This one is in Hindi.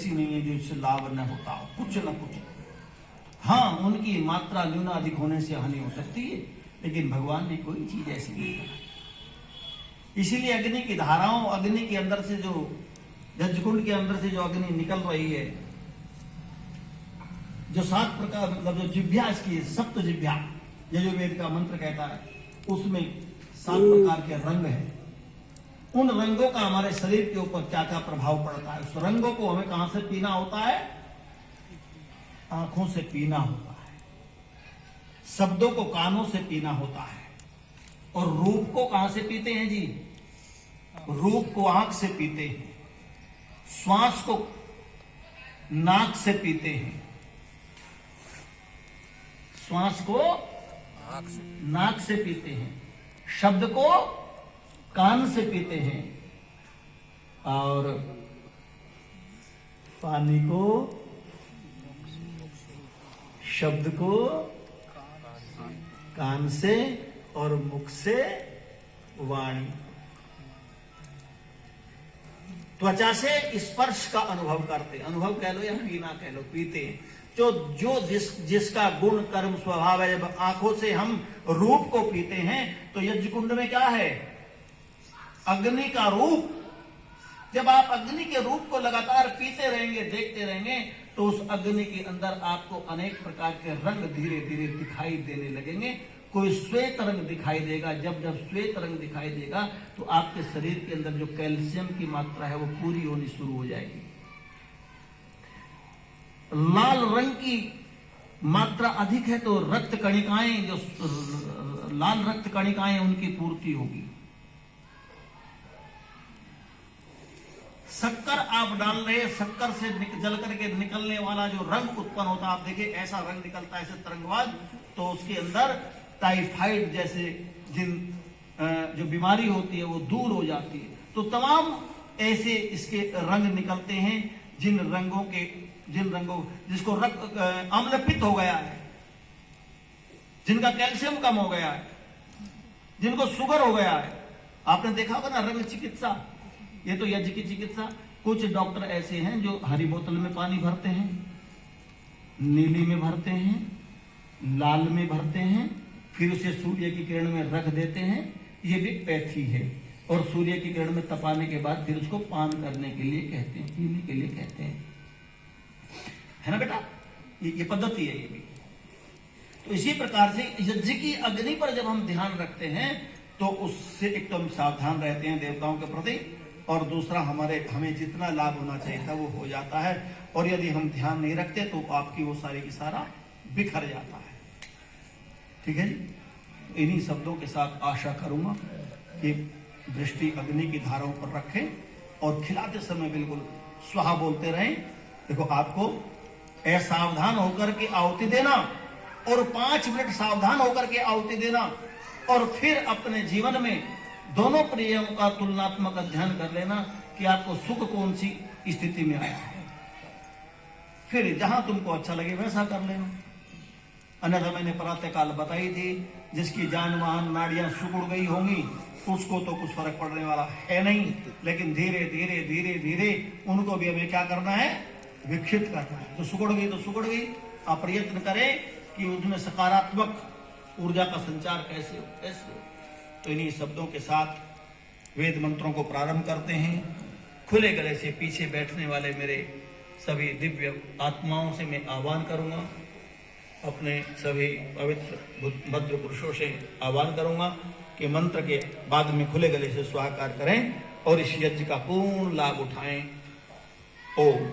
ऐसी नहीं है जो इससे लाभ न होता हो, कुछ न कुछ। हाँ, उनकी मात्रा न्यूना अधिक होने से हानि हो सकती है, लेकिन भगवान ने कोई चीज ऐसी नहीं बनाई। इसीलिए अग्नि की धाराओं, अग्नि के अंदर से जो यज्ञकुंड के अंदर से जो अग्नि निकल रही है, जो 7 प्रकार, मतलब जो जिभ्या इसकी सप्त जिभ्या, यजुर्वेद का मंत्र कहता है, उसमें 7 प्रकार के रंग है। उन रंगों का हमारे शरीर के ऊपर क्या क्या प्रभाव पड़ता है, उस रंगों को हमें कहां से पीना होता है? आंखों से पीना होता है, शब्दों को कानों से पीना होता है, और रूप को कहां से पीते हैं जी? रूप को आंख से पीते हैं, श्वास को नाक से पीते हैं, श्वास को नाक से पीते हैं, शब्द को कान से पीते हैं, और पानी को, शब्द को कान से, और मुख से वाणी। त्वचा से स्पर्श का अनुभव करते, अनुभव कह लो या पीना कह लो, पीते। जो जिसका गुण कर्म स्वभाव है, जब आंखों से हम रूप को पीते हैं, तो यज्ञकुंड में क्या है? अग्नि का रूप। जब आप अग्नि के रूप को लगातार पीते रहेंगे, देखते रहेंगे, तो उस अग्नि के अंदर आपको अनेक प्रकार के रंग धीरे धीरे दिखाई देने लगेंगे। कोई श्वेत रंग दिखाई देगा। जब जब श्वेत रंग दिखाई देगा, तो आपके शरीर के अंदर जो कैल्शियम की मात्रा है वो पूरी होनी शुरू हो जाएगी। लाल रंग की मात्रा अधिक है, तो रक्त कणिकाएं, जो लाल रक्त कणिकाएं, उनकी पूर्ति होगी। शक्कर आप डाल रहे, शक्कर से जल करके निकलने वाला जो रंग उत्पन्न होता है, आप देखिए ऐसा रंग निकलता है, ऐसे तरंगवाद, तो उसके अंदर टाइफाइड जैसे जो बीमारी होती है वो दूर हो जाती है। तो तमाम ऐसे इसके रंग निकलते हैं, जिन रंगों जिसको रक्त अम्लपित्त हो गया है, जिनका कैल्शियम कम हो गया है, जिनको शुगर हो गया है। आपने देखा होगा ना रंग चिकित्सा, ये तो यज्ञ की चिकित्सा। कुछ डॉक्टर ऐसे हैं जो हरी बोतल में पानी भरते हैं, नीली में भरते हैं, लाल में भरते हैं, फिर उसे सूर्य की किरण में रख देते हैं। ये भी पैथी है, और सूर्य की किरण में तपाने के बाद फिर उसको पान करने के लिए कहते हैं, पीने के लिए कहते हैं, है ना बेटा? ये पद्धति है ये भी। तो इसी प्रकार से यज्ञ की अग्नि पर जब हम ध्यान रखते हैं, तो उससे एक तो हम सावधान रहते हैं देवताओं के प्रति, और दूसरा हमें जितना लाभ होना चाहिए था वो हो जाता है। और यदि हम ध्यान नहीं रखते तो आपकी वो सारी की सारा बिखर जाता है। ठीक है जी। इन्हीं शब्दों के साथ आशा करूंगा कि दृष्टि अग्नि की धाराओं पर रखें, और खिलाते समय बिल्कुल स्वाहा बोलते रहें। देखो, आपको असावधान होकर के आहुति देना, और 5 मिनट सावधान होकर के आहुति देना, और फिर अपने जीवन में दोनों प्रियों का तुलनात्मक अध्ययन कर लेना कि आपको सुख कौन सी स्थिति में आया है। फिर जहां तुमको अच्छा लगे वैसा कर लेना। अन्यथा मैंने प्रातःकाल बताई थी, जिसकी जान वाहन नाड़ियां सुकुड़ गई होंगी, उसको तो कुछ फर्क पड़ने वाला है नहीं, लेकिन धीरे धीरे धीरे धीरे उनको भी हमें क्या करना है? विकसित करना है। तो सुकुड़ गई तो सुकुड़ गई, आप प्रयत्न करें कि उसमें सकारात्मक ऊर्जा का संचार कैसे हो। तो इन्हीं शब्दों के साथ वेद मंत्रों को प्रारंभ करते हैं। खुले गले से पीछे बैठने वाले मेरे सभी दिव्य आत्माओं से मैं आह्वान करूंगा, अपने सभी पवित्र भद्र पुरुषों से आह्वान करूंगा कि मंत्र के बाद में खुले गले से स्वाहाकार करें और इस यज्ञ का पूर्ण लाभ उठाएं। ओम।